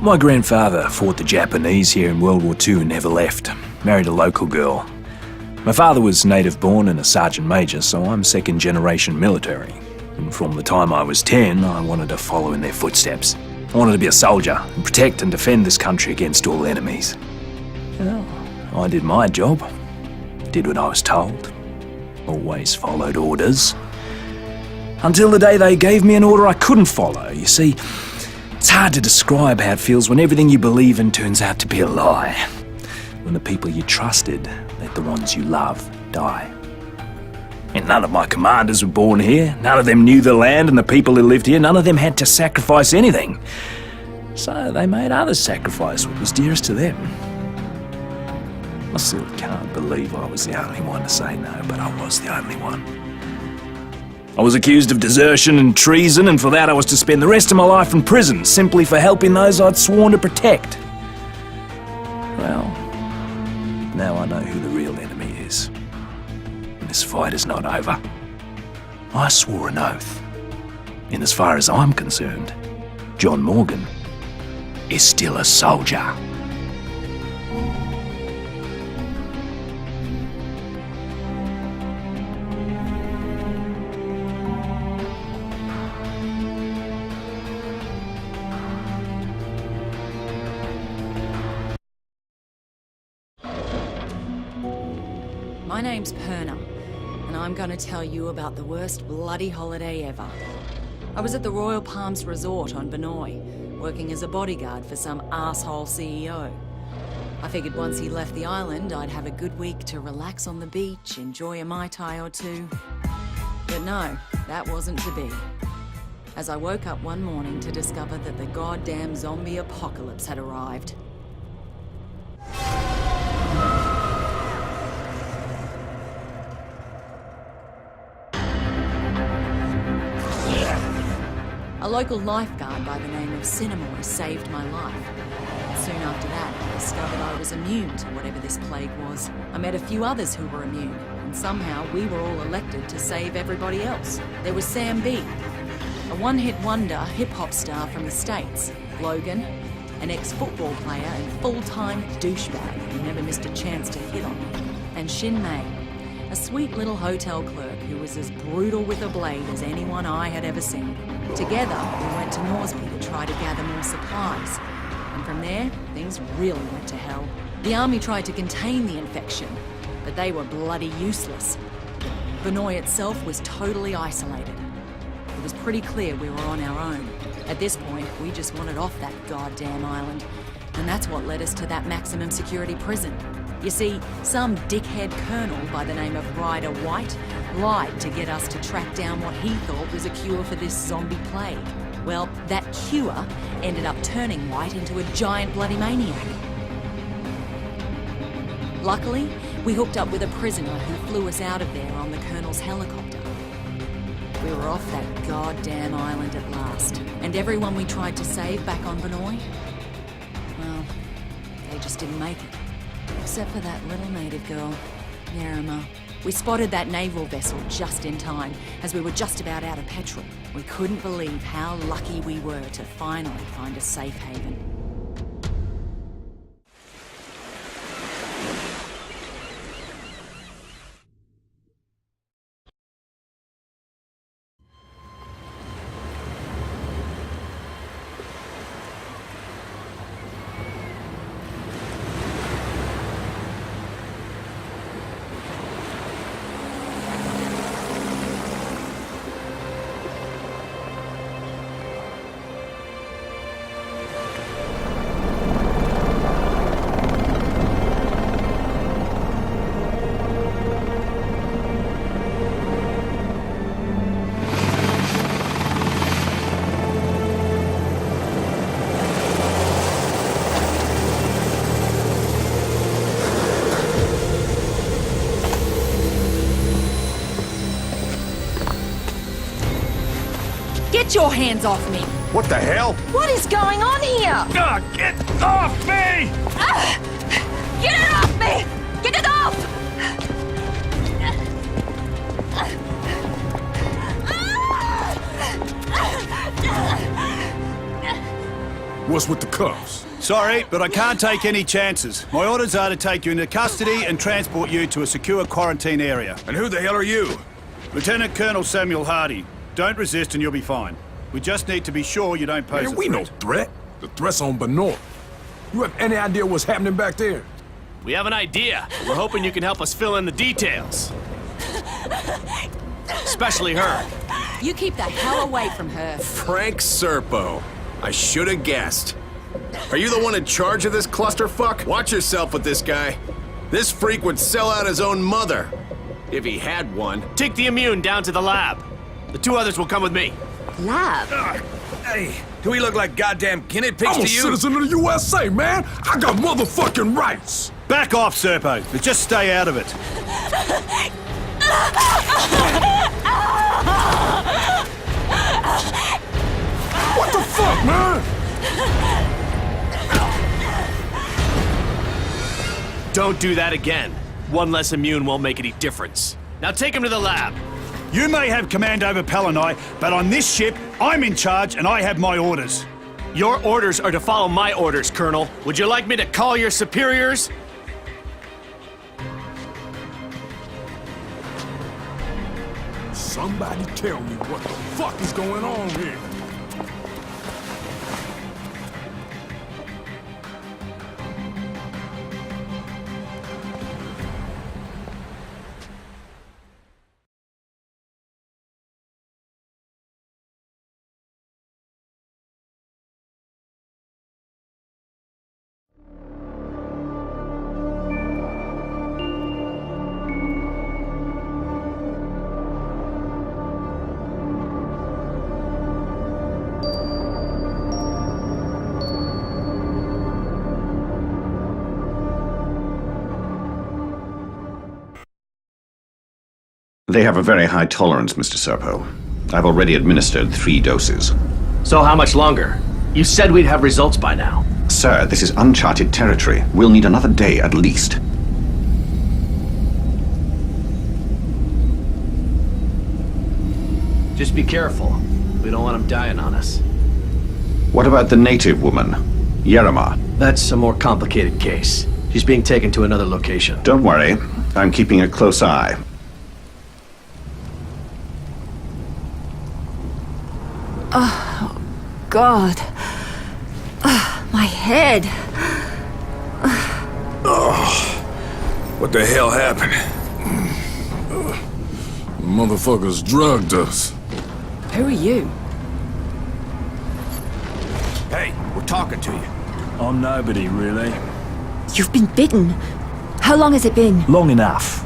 My grandfather fought the Japanese here in World War II and never left. Married a local girl. My father was native-born and a sergeant major, so I'm second-generation military. And from the time I was 10, I wanted to follow in their footsteps. I wanted to be a soldier and protect and defend this country against all enemies. Well, I did my job. Did what I was told. Always followed orders. Until the day they gave me an order I couldn't follow. You see, it's hard to describe how it feels when everything you believe in turns out to be a lie. When the people you trusted let the ones you love die. And none of my commanders were born here. None of them knew the land and the people who lived here. None of them had to sacrifice anything. So they made others sacrifice what was dearest to them. I still can't believe I was the only one to say no, but I was the only one. I was accused of desertion and treason, and for that I was to spend the rest of my life in prison, simply for helping those I'd sworn to protect. Well, now I know who the real enemy is. And this fight is not over. I swore an oath. And as far as I'm concerned, John Morgan is still a soldier. My name's Perna, and I'm gonna tell you about the worst bloody holiday ever. I was at the Royal Palms Resort on Benoi, working as a bodyguard for some asshole CEO. I figured once he left the island, I'd have a good week to relax on the beach, enjoy a Mai Tai or two. But no, that wasn't to be. As I woke up one morning to discover that the goddamn zombie apocalypse had arrived. A local lifeguard by the name of Cinemoy saved my life. Soon after that, I discovered I was immune to whatever this plague was. I met a few others who were immune, and somehow we were all elected to save everybody else. There was Sam B, a one-hit wonder hip-hop star from the States. Logan, an ex-football player and full-time douchebag who never missed a chance to hit on me. And Shin Mei, a sweet little hotel clerk who was as brutal with a blade as anyone I had ever seen. Together, we went to Moresby to try to gather more supplies. And from there, things really went to hell. The army tried to contain the infection, but they were bloody useless. Benoi itself was totally isolated. It was pretty clear we were on our own. At this point, we just wanted off that goddamn island. And that's what led us to that maximum security prison. You see, some dickhead colonel by the name of Ryder White lied to get us to track down what he thought was a cure for this zombie plague. Well, that cure ended up turning White into a giant bloody maniac. Luckily, we hooked up with a prisoner who flew us out of there on the colonel's helicopter. We were off that goddamn island at last, and everyone we tried to save back on Benoi, well, they just didn't make it. Except for that little native girl, Nerima. We spotted that naval vessel just in time, as we were just about out of petrol. We couldn't believe how lucky we were to finally find a safe haven. Get your hands off me! What the hell? What is going on here? Get off me! Get it off me! Get it off! What's with the cuffs. Sorry, but I can't take any chances. My orders are to take you into custody and transport you to a secure quarantine area. And who the hell are you? Lieutenant Colonel Samuel Hardy. Don't resist and you'll be fine. We just need to be sure you don't pose Man, a we no threat. threat. The threat's on Benor. You have any idea what's happening back there? We have an idea. We're hoping you can help us fill in the details. Especially her. You keep the hell away from her. Frank Serpo. I should have guessed. Are you the one in charge of this clusterfuck? Watch yourself with this guy. This freak would sell out his own mother. If he had one. Take the immune down to the lab. The two others will come with me. Lab? Hey, do we look like goddamn guinea pigs I'm a to you? citizen of the USA, man. I got motherfucking rights. Back off, Serpo, but just stay out of it. What the fuck, man? Don't do that again. One less immune won't make any difference. Now take him to the lab. You may have command over Palanai, but on this ship, I'm in charge and I have my orders. Your orders are to follow my orders, Colonel. Would you like me to call your superiors? Somebody tell me what the fuck is going on here. They have a very high tolerance, Mr. Serpo. I've already administered 3 doses. So how much longer? You said we'd have results by now. Sir, this is uncharted territory. We'll need another day at least. Just be careful. We don't want him dying on us. What about the native woman, Yerima? That's a more complicated case. She's being taken to another location. Don't worry. I'm keeping a close eye. God. My head. What the hell happened? Motherfuckers drugged us. Who are you? Hey, we're talking to you. I'm nobody, really. You've been bitten. How long has it been? Long enough.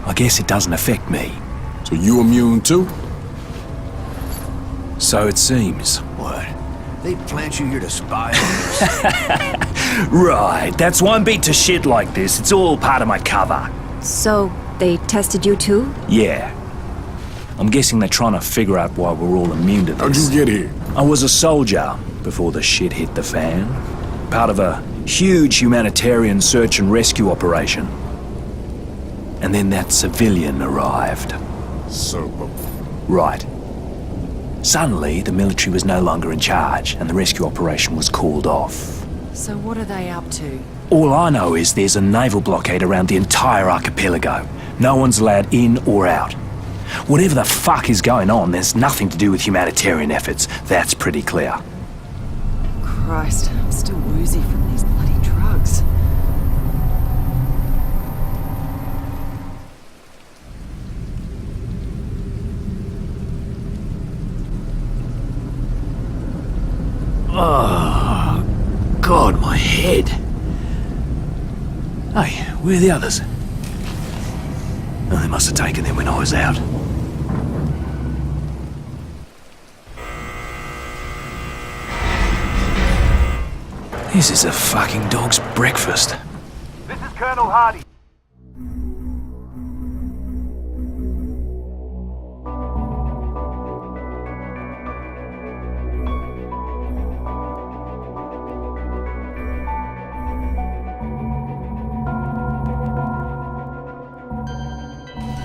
I guess it doesn't affect me. So you immune too? So it seems. What? They plant you here to spy on us? Right, that's why I'm beat to shit like this. It's all part of my cover. So, they tested you too? Yeah. I'm guessing they're trying to figure out why we're all immune to How'd this. you get here? I was a soldier before the shit hit the fan. Part of a huge humanitarian search and rescue operation. And then that civilian arrived. Serpo. Right. Suddenly, the military was no longer in charge, and the rescue operation was called off. So what are they up to? All I know is there's a naval blockade around the entire archipelago. No one's allowed in or out. Whatever the fuck is going on, there's nothing to do with humanitarian efforts. That's pretty clear. Christ, I'm still woozy from these bloody drugs. Oh, God, my head. Hey, where are the others? Oh, they must have taken them when I was out. This is a fucking dog's breakfast. This is Colonel Hardy.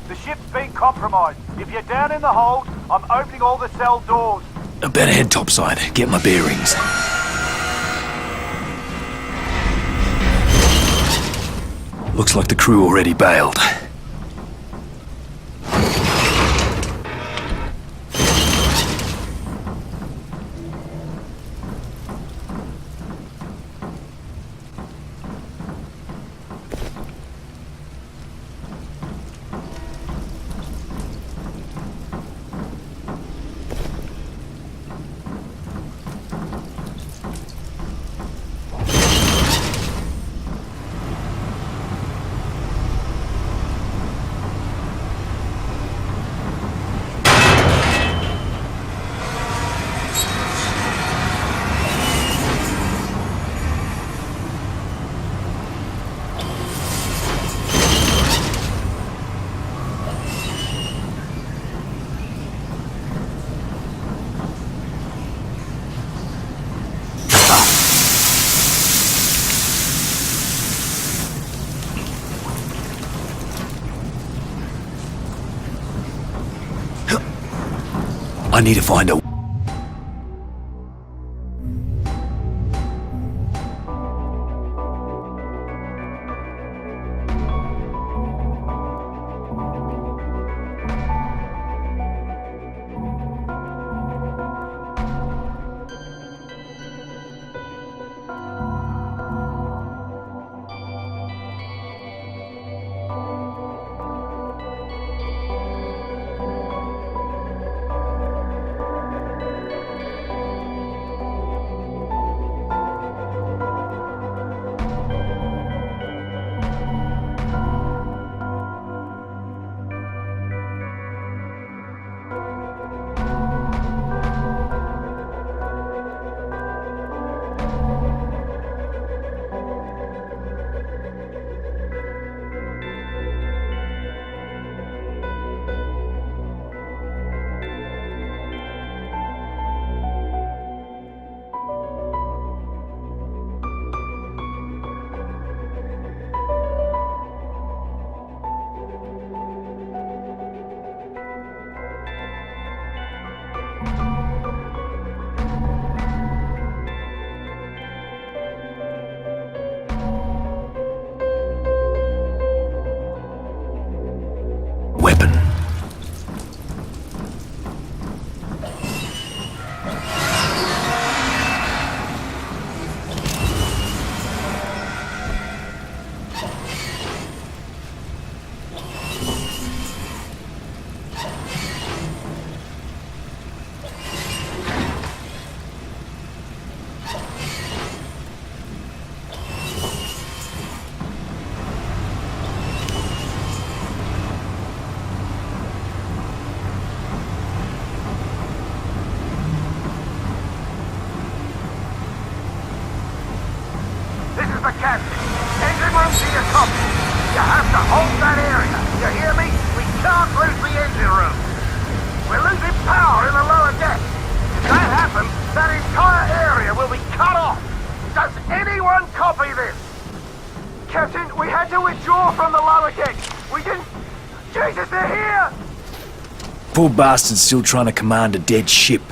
The ship's been compromised. If you're down in the hold, I'm opening all the cell doors. I better head topside, get my bearings. Looks like the crew already bailed. I need to find a... weapon. the captain. Engine room to your copy. You have to hold that area. You hear me? We can't lose the engine room. We're losing power in the lower deck. If that happens, that entire area will be cut off. Does anyone copy this? Captain, we had to withdraw from the lower deck. We didn't... Jesus, they're here! Poor bastard's still trying to command a dead ship.